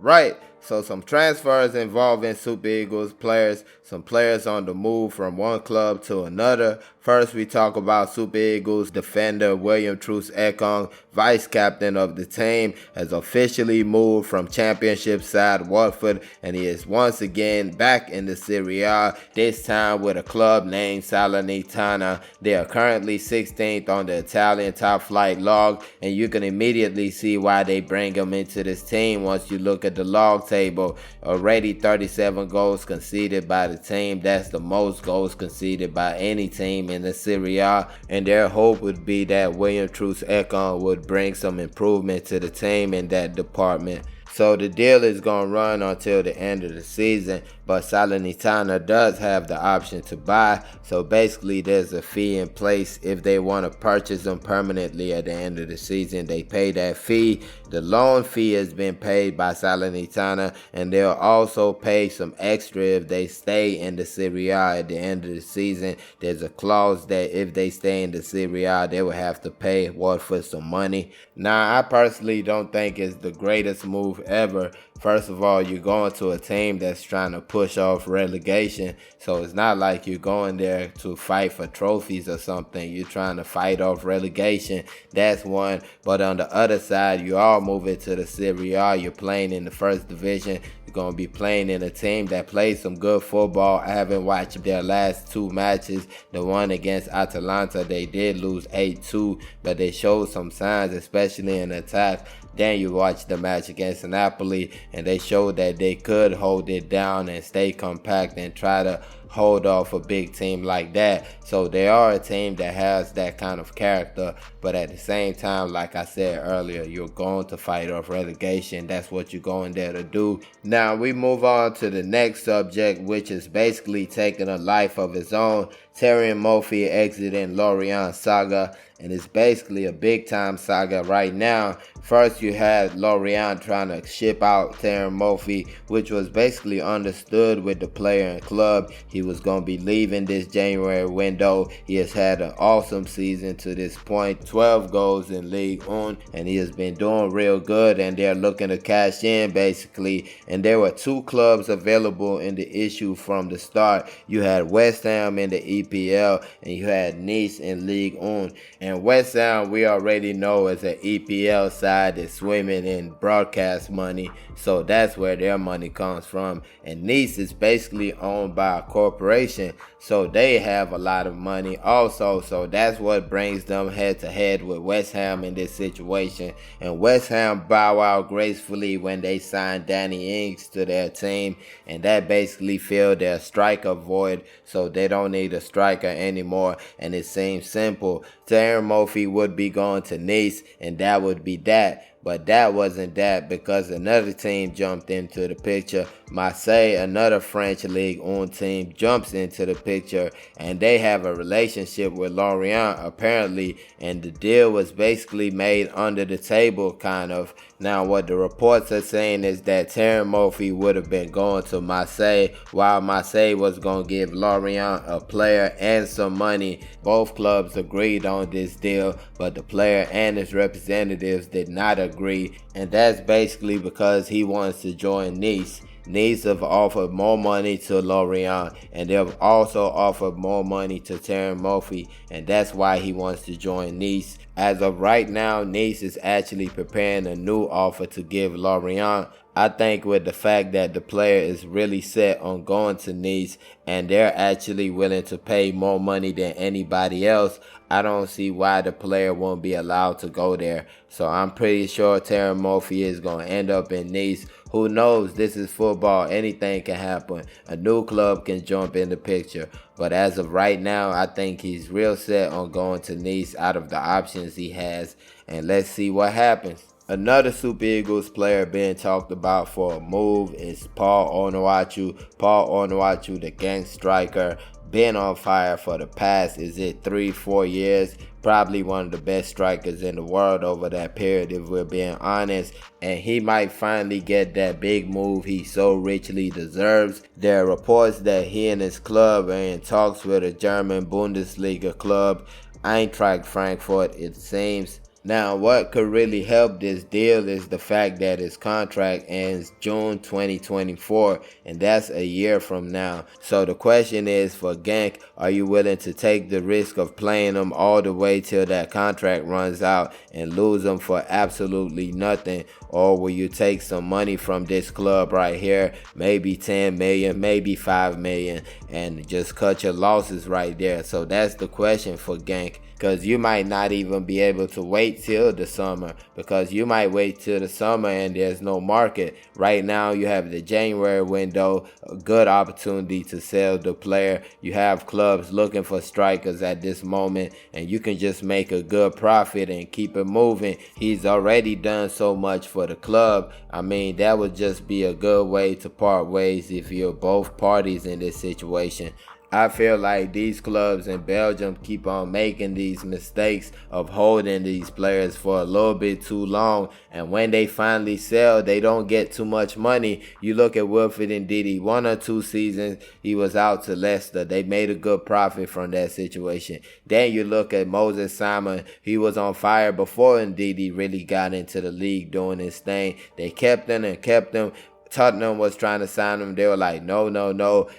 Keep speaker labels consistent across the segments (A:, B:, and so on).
A: Right, so some transfers involving Super Eagles players, some players on the move from one club to another. First, we talk about Super Eagles defender William Troost-Ekong, vice captain of the team, has officially moved from championship side Watford, and he is once again back in the Serie A, this time with a club named Salernitana. They are currently 16th on the Italian top flight log, and you can immediately see why they bring him into this team once you look at the log table. Already 37 goals conceded by the team. That's the most goals conceded by any team in the Serie A, and their hope would be that William Troost-Ekong would bring some improvement to the team in that department. So the deal is going to run until the end of the season, but Salernitana does have the option to buy. So basically there's a fee in place. If they want to purchase them permanently at the end of the season, they pay that fee. The loan fee has been paid by Salernitana, and they'll also pay some extra if they stay in the Serie A at the end of the season. There's a clause that if they stay in the Serie A, they will have to pay Watford some money. Now, I personally don't think it's the greatest move ever. First of all, you're going to a team that's trying to push off relegation, so it's not like you're going there to fight for trophies or something. You're trying to fight off relegation. That's one. But on the other side, you are moving to the Serie A. You're playing in the first division. You're going to be playing in a team that plays some good football. I haven't watched their last two matches. The one against Atalanta, they did lose 8-2, but they showed some signs, especially in attack. Then you watch the match against Napoli, and they showed that they could hold it down and stay compact and try to hold off a big team like that. So they are a team that has that kind of character, but at the same time, like I said earlier, you're going to fight off relegation. That's what you're going there to do. Now we move on to the next subject, which is basically taking a life of its own. Terem Moffi exiting Lorient saga, and it's basically a big time saga right now. First, you had Lorient trying to ship out Terem Moffi, which was basically understood with the player and club. He was going to be leaving this January window. He has had an awesome season to this point, 12 goals in Ligue 1, and he has been doing real good, and they're looking to cash in basically. And there were two clubs available in the issue from the start. You had West Ham in the EPL, and you had Nice in Ligue 1. And West Ham, we already know, is an EPL side that's swimming in broadcast money, so that's where their money comes from. And Nice is basically owned by a corporation, so they have a lot of money also, so that's what brings them head to head with West Ham in this situation. And West Ham bow out gracefully when they signed Danny Ings to their team, and that basically filled their striker void, so they don't need a striker anymore. And it seems simple. Terem Moffi would be going to Nice, and that would be that. But that wasn't that, because another team jumped into the picture. Marseille, another French League 1 team, jumps into the picture, and they have a relationship with Lorient apparently, and the deal was basically made under the table kind of. Now what the reports are saying is that Terem Moffi would have been going to Marseille, while Marseille was going to give Lorient a player and some money. Both clubs agreed on this deal, but the player and his representatives did not agree, and that's basically because he wants to join Nice. Nice have offered more money to Lorient, and they've also offered more money to Terem Moffi, and that's why he wants to join Nice. As of right now, Nice is actually preparing a new offer to give Lorient. I think with the fact that the player is really set on going to Nice, and they're actually willing to pay more money than anybody else, I don't see why the player won't be allowed to go there. So I'm pretty sure Terem Moffi is going to end up in Nice. Who knows? This is football. Anything can happen. A new club can jump in the picture. But as of right now, I think he's real set on going to Nice out of the options he has. And let's see what happens. Another Super Eagles player being talked about for a move is Paul Onuachu. Paul Onuachu, the gang striker, been on fire for the past, 3-4 years. Probably one of the best strikers in the world over that period, if we're being honest. And he might finally get that big move he so richly deserves. There are reports that he and his club are in talks with a German Bundesliga club, Eintracht Frankfurt, it seems. Now, what could really help this deal is the fact that his contract ends June 2024, and that's a year from now. So the question is for Genk, are you willing to take the risk of playing him all the way till that contract runs out and lose him for absolutely nothing? Or will you take some money from this club right here, maybe 10 million, maybe 5 million, and just cut your losses right there? So that's the question for Genk. Because you might not even be able to wait till the summer, because you might wait till the summer and there's no market. Right now you have the January window, a good opportunity to sell the player. You have clubs looking for strikers at this moment, and you can just make a good profit and keep it moving. He's already done so much for the club. I mean, that would just be a good way to part ways if you're both parties in this situation. I feel like these clubs in Belgium keep on making these mistakes of holding these players for a little bit too long, and when they finally sell, they don't get too much money. You look at Wilfred and Didi, 1 or 2 seasons he was out to Leicester. They made a good profit from that situation. Then you look at Moses Simon, he was on fire before Ndidi really got into the league doing his thing. They kept him and kept him. Tottenham was trying to sign him. They were like, no.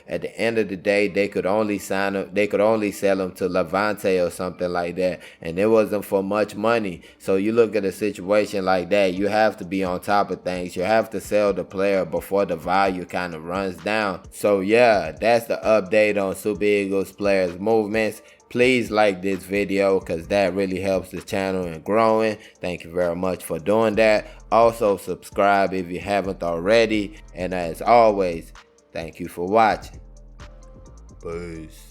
A: At the end of the day, they could only sign him. They could only sell him to Levante or something like that. And it wasn't for much money. So you look at a situation like that, you have to be on top of things. You have to sell the player before the value kind of runs down. So yeah, that's the update on Super Eagles players' movements. Please like this video because that really helps the channel in growing. Thank you very much for doing that. Also subscribe if you haven't already. And as always, thank you for watching. Peace.